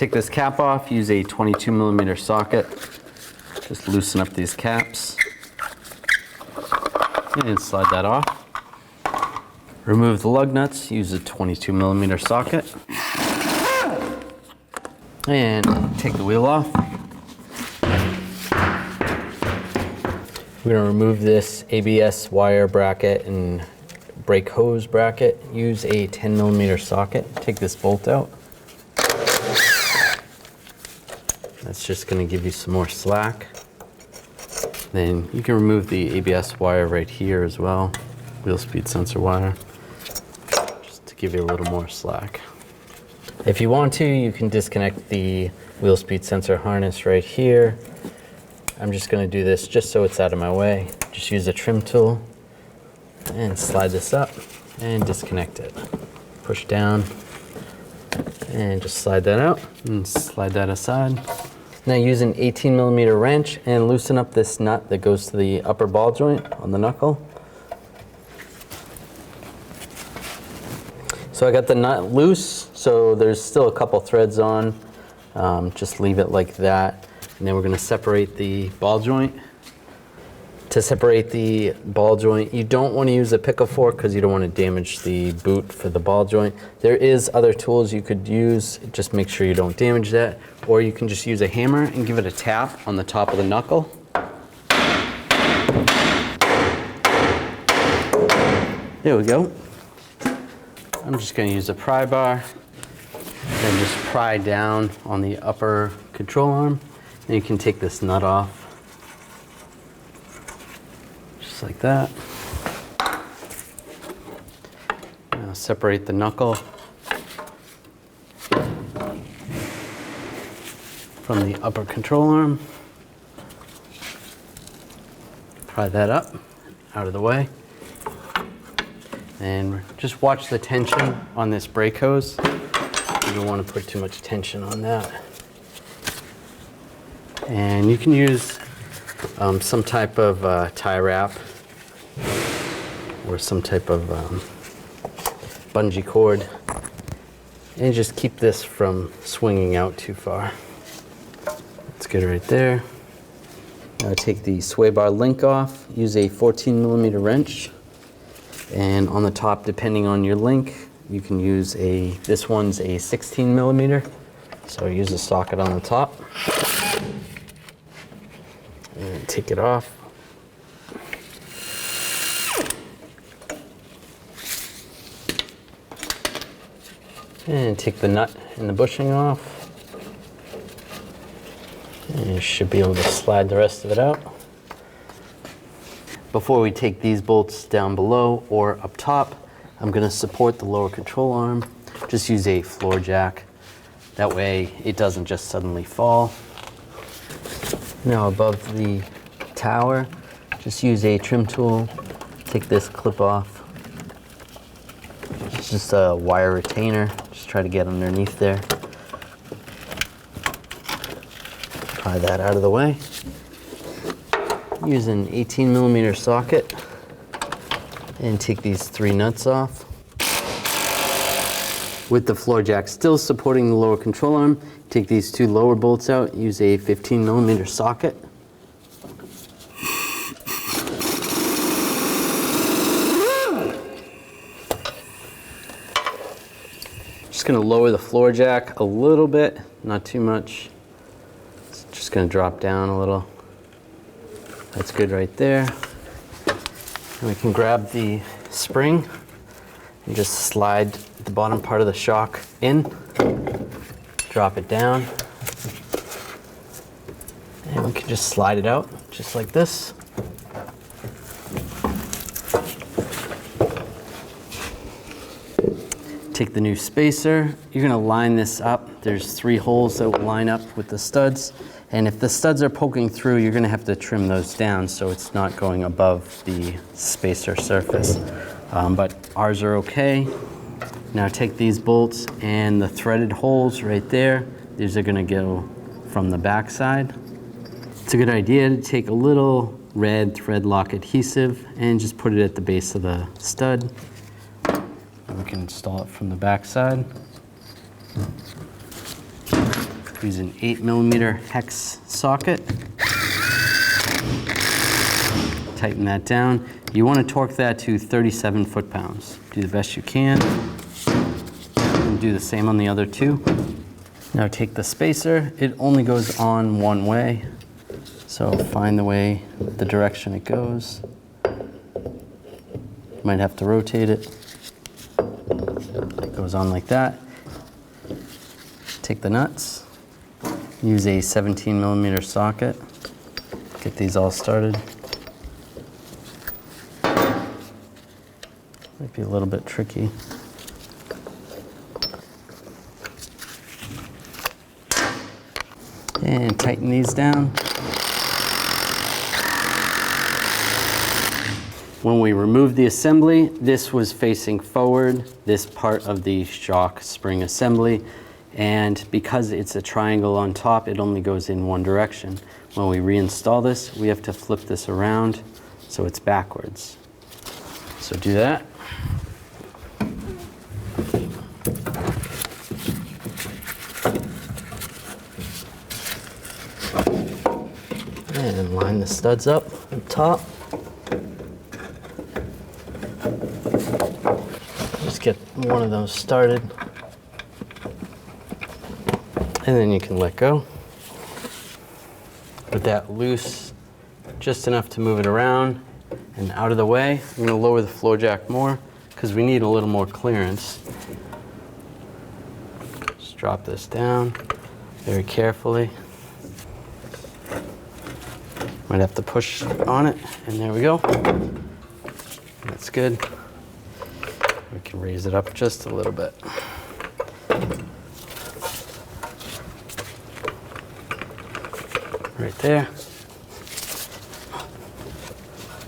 take this cap off, use a 22mm socket. Just loosen up these caps and slide that off. Remove the lug nuts, use a 22mm socket. And take the wheel off. We're going to remove this ABS wire bracket and brake hose bracket. Use a 10mm socket. Take this bolt out. That's just going to give you some more slack. Then you can remove the ABS wire right here as well. Wheel speed sensor wire. Just to give you a little more slack. If you want to, you can disconnect the wheel speed sensor harness right here. I'm just going to do this just so it's out of my way. Just use a trim tool and slide this up and disconnect it. Push down and just slide that out and slide that aside. Now use an 18mm wrench and loosen up this nut that goes to the upper ball joint on the knuckle. So I got the nut loose, so there's still a couple threads on. Just leave it like that. And then we're going to separate the ball joint. To separate the ball joint, you don't want to use a pickle fork because you don't want to damage the boot for the ball joint. There is other tools you could use, just make sure you don't damage that. Or you can just use a hammer and give it a tap on the top of the knuckle. There we go. I'm just going to use a pry bar and just pry down on the upper control arm. And you can take this nut off, just like that. Now separate the knuckle from the upper control arm. Pry that up, out of the way. And just watch the tension on this brake hose. You don't want to put too much tension on that. And you can use some type of tie wrap or some type of bungee cord, and just keep this from swinging out too far. That's good right there. Now take the sway bar link off, use a 14mm wrench, and on the top, depending on your link, you can use this one's a 16mm, so use a socket on the top. And take it off. And take the nut and the bushing off. And you should be able to slide the rest of it out. Before we take these bolts down below or up top, I'm going to support the lower control arm. Just use a floor jack. That way it doesn't just suddenly fall. Now above the tower, just use a trim tool. Take this clip off. It's just a wire retainer. Just try to get underneath there. Pry that out of the way. Use an 18mm socket and take these 3 nuts off. With the floor jack still supporting the lower control arm, take these 2 lower bolts out, use a 15mm socket. Just going to lower the floor jack a little bit, not too much. It's just going to drop down a little. That's good right there. And we can grab the spring and just slide the bottom part of the shock in, drop it down, and we can just slide it out just like this. Take the new spacer. You're going to line this up. There's 3 holes that will line up with the studs, and if the studs are poking through, you're going to have to trim those down so it's not going above the spacer surface. But ours are okay. Now take these bolts and the threaded holes right there. These are going to go from the back side. It's a good idea to take a little red thread lock adhesive and just put it at the base of the stud. And we can install it from the back side. Use an 8mm hex socket. Tighten that down. You want to torque that to 37 foot-pounds. Do the best you can. And do the same on the other two. Now take the spacer. It only goes on one way. So find the direction it goes. Might have to rotate it. It goes on like that. Take the nuts. Use a 17mm socket. Get these all started. Might be a little bit tricky. And tighten these down. When we removed the assembly, this was facing forward, this part of the shock spring assembly. And because it's a triangle on top, it only goes in one direction. When we reinstall this, we have to flip this around so it's backwards. So do that. And line the studs up top. Just get one of those started. And then you can let go. With that loose, just enough to move it around and out of the way. I'm gonna lower the floor jack more because we need a little more clearance. Just drop this down very carefully. Might have to push on it, and there we go. That's good. We can raise it up just a little bit. Right there.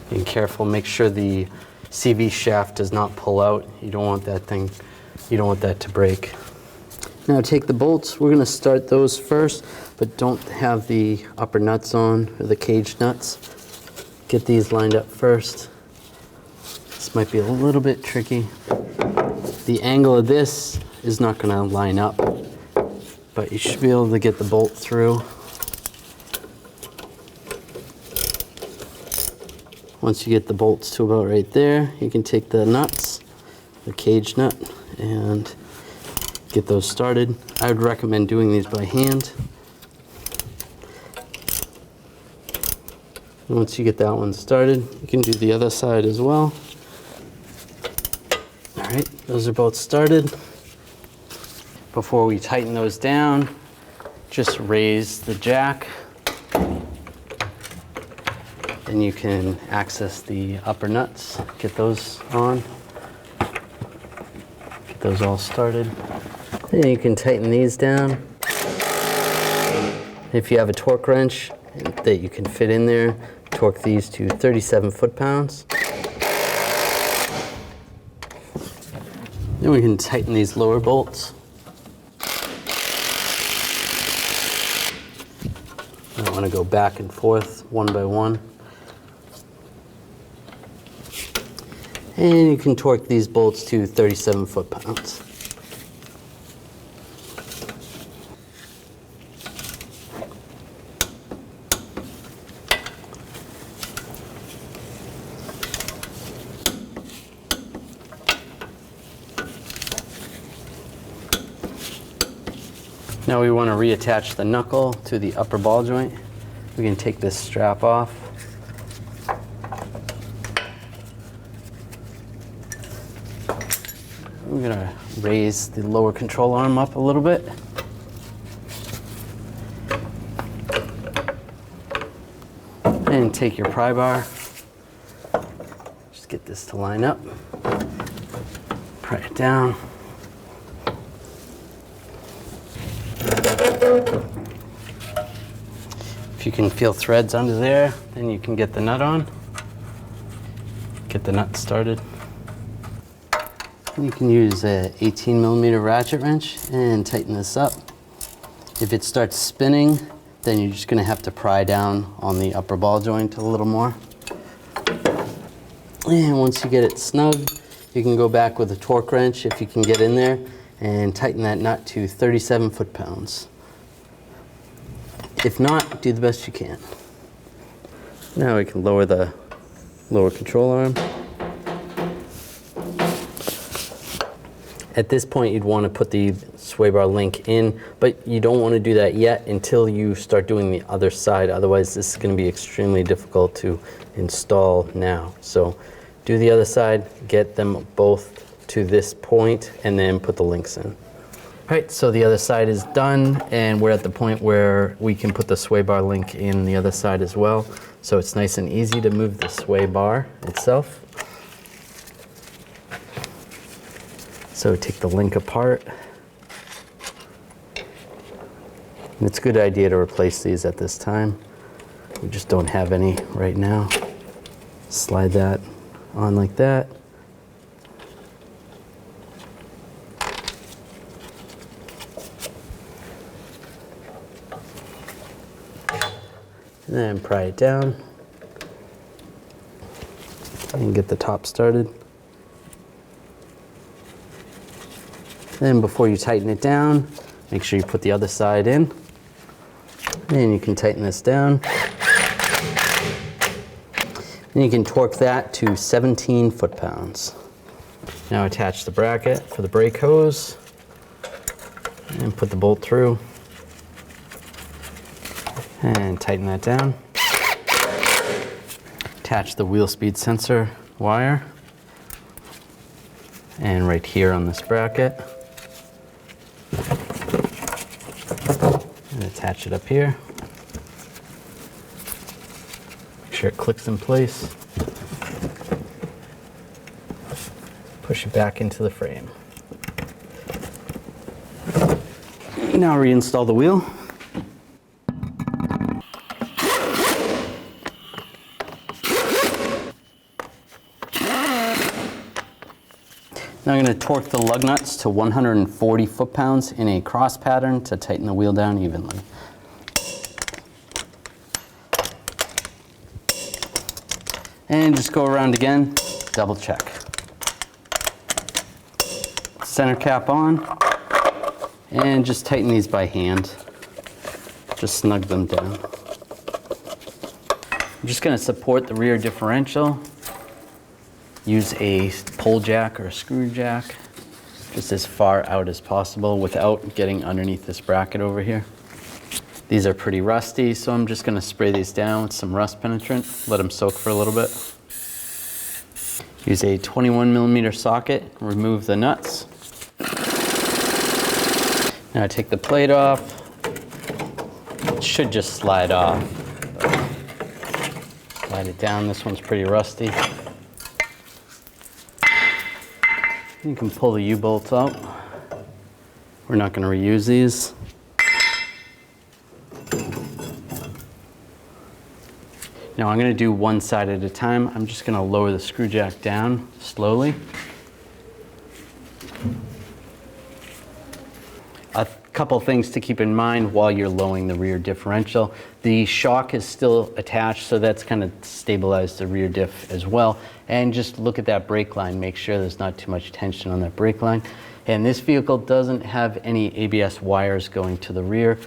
Being careful, make sure the CV shaft does not pull out. You don't want that to break. Now take the bolts. We're gonna start those first, but don't have the upper nuts on, or the cage nuts. Get these lined up first. This might be a little bit tricky. The angle of this is not gonna line up, but you should be able to get the bolt through. Once you get the bolts to about right there, you can take the nuts, the cage nut, and get those started. I would recommend doing these by hand. And once you get that one started, you can do the other side as well. All right, those are both started. Before we tighten those down, just raise the jack. And you can access the upper nuts, get those on, get those all started. Then you can tighten these down. If you have a torque wrench that you can fit in there, torque these to 37 foot-pounds. Then we can tighten these lower bolts. I want to go back and forth one by one. And you can torque these bolts to 37 foot-pounds. Now we want to reattach the knuckle to the upper ball joint. We can take this strap off. I'm gonna raise the lower control arm up a little bit. And take your pry bar. Just get this to line up. Pry it down. If you can feel threads under there, then you can get the nut on. Get the nut started. You can use a 18mm ratchet wrench and tighten this up. If it starts spinning, then you're just gonna have to pry down on the upper ball joint a little more. And once you get it snug, you can go back with a torque wrench if you can get in there and tighten that nut to 37 foot-pounds. If not, do the best you can. Now we can lower the lower control arm. At this point, you'd want to put the sway bar link in, but you don't want to do that yet until you start doing the other side. Otherwise, this is going to be extremely difficult to install now. So do the other side, get them both to this point, and then put the links in. All right, so the other side is done, and we're at the point where we can put the sway bar link in the other side as well. So it's nice and easy to move the sway bar itself. So take the link apart. And it's a good idea to replace these at this time. We just don't have any right now. Slide that on like that. And then pry it down and get the top started. Then before you tighten it down, make sure you put the other side in. Then you can tighten this down. And you can torque that to 17 foot-pounds. Now attach the bracket for the brake hose and put the bolt through and tighten that down. Attach the wheel speed sensor wire and right here on this bracket. And attach it up here. Make sure it clicks in place. Push it back into the frame. Now reinstall the wheel. Now I'm going to torque the lug nuts to 140 foot-pounds in a cross pattern to tighten the wheel down evenly. And just go around again, double check. Center cap on, and just tighten these by hand. Just snug them down. I'm just going to support the rear differential. Use a pull jack or a screw jack just as far out as possible without getting underneath this bracket over here. These are pretty rusty, so I'm just going to spray these down with some rust penetrant, let them soak for a little bit. Use a 21mm socket, remove the nuts. Now take the plate off. It should just slide off. Slide it down, this one's pretty rusty. You can pull the U-bolts out. We're not going to reuse these. Now I'm going to do one side at a time. I'm just going to lower the screw jack down slowly. A couple things to keep in mind while you're lowering the rear differential. The shock is still attached, so that's kind of stabilized the rear diff as well. And just look at that brake line, make sure there's not too much tension on that brake line. And this vehicle doesn't have any ABS wires going to the rear,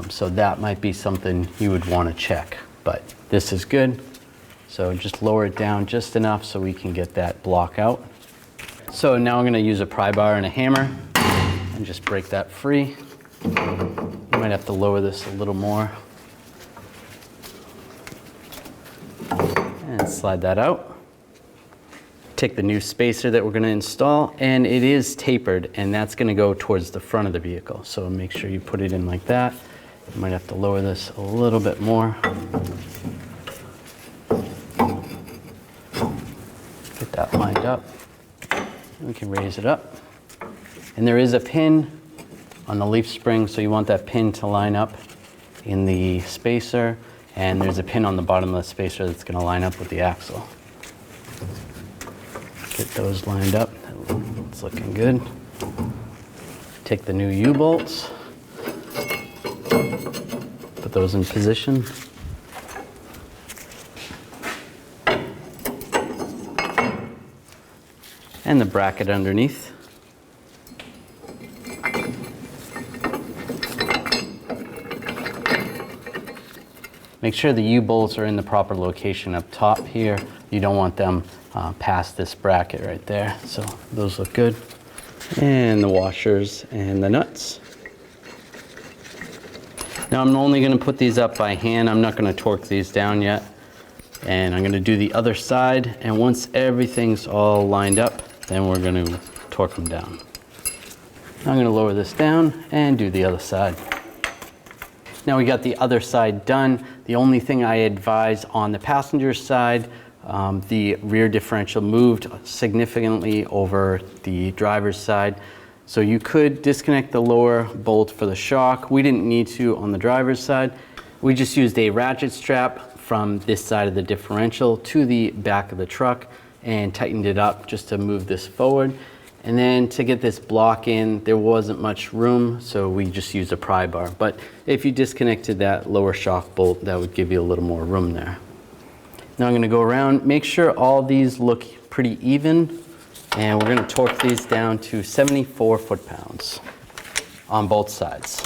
so that might be something you would want to check. But this is good, so just lower it down just enough so we can get that block out. So now I'm going to use a pry bar and a hammer and just break that free. You might have to lower this a little more. And slide that out. Take the new spacer that we're going to install, and it is tapered, and that's going to go towards the front of the vehicle. So make sure you put it in like that. You might have to lower this a little bit more. Get that lined up. We can raise it up. And there is a pin on the leaf spring, so you want that pin to line up in the spacer, and there's a pin on the bottom of the spacer that's going to line up with the axle. Get those lined up. It's looking good. Take the new U-bolts, put those in position. And the bracket underneath. Make sure the U-bolts are in the proper location up top here. You don't want them past this bracket right there. So those look good. And the washers and the nuts. Now I'm only going to put these up by hand. I'm not going to torque these down yet. And I'm going to do the other side. And once everything's all lined up, then we're going to torque them down. I'm going to lower this down and do the other side. Now we got the other side done. The only thing I advise on the passenger side, the rear differential moved significantly over the driver's side. So you could disconnect the lower bolt for the shock. We didn't need to on the driver's side. We just used a ratchet strap from this side of the differential to the back of the truck and tightened it up just to move this forward. And then to get this block in, there wasn't much room, so we just used a pry bar. But if you disconnected that lower shock bolt, that would give you a little more room there. Now I'm going to go around, make sure all these look pretty even, and we're going to torque these down to 74 foot-pounds on both sides.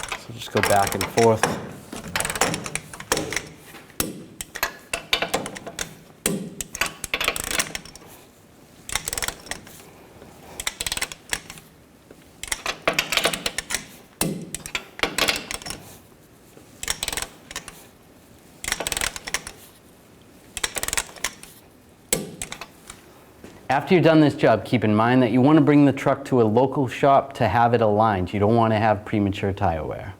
So just go back and forth. After you've done this job, keep in mind that you want to bring the truck to a local shop to have it aligned. You don't want to have premature tire wear.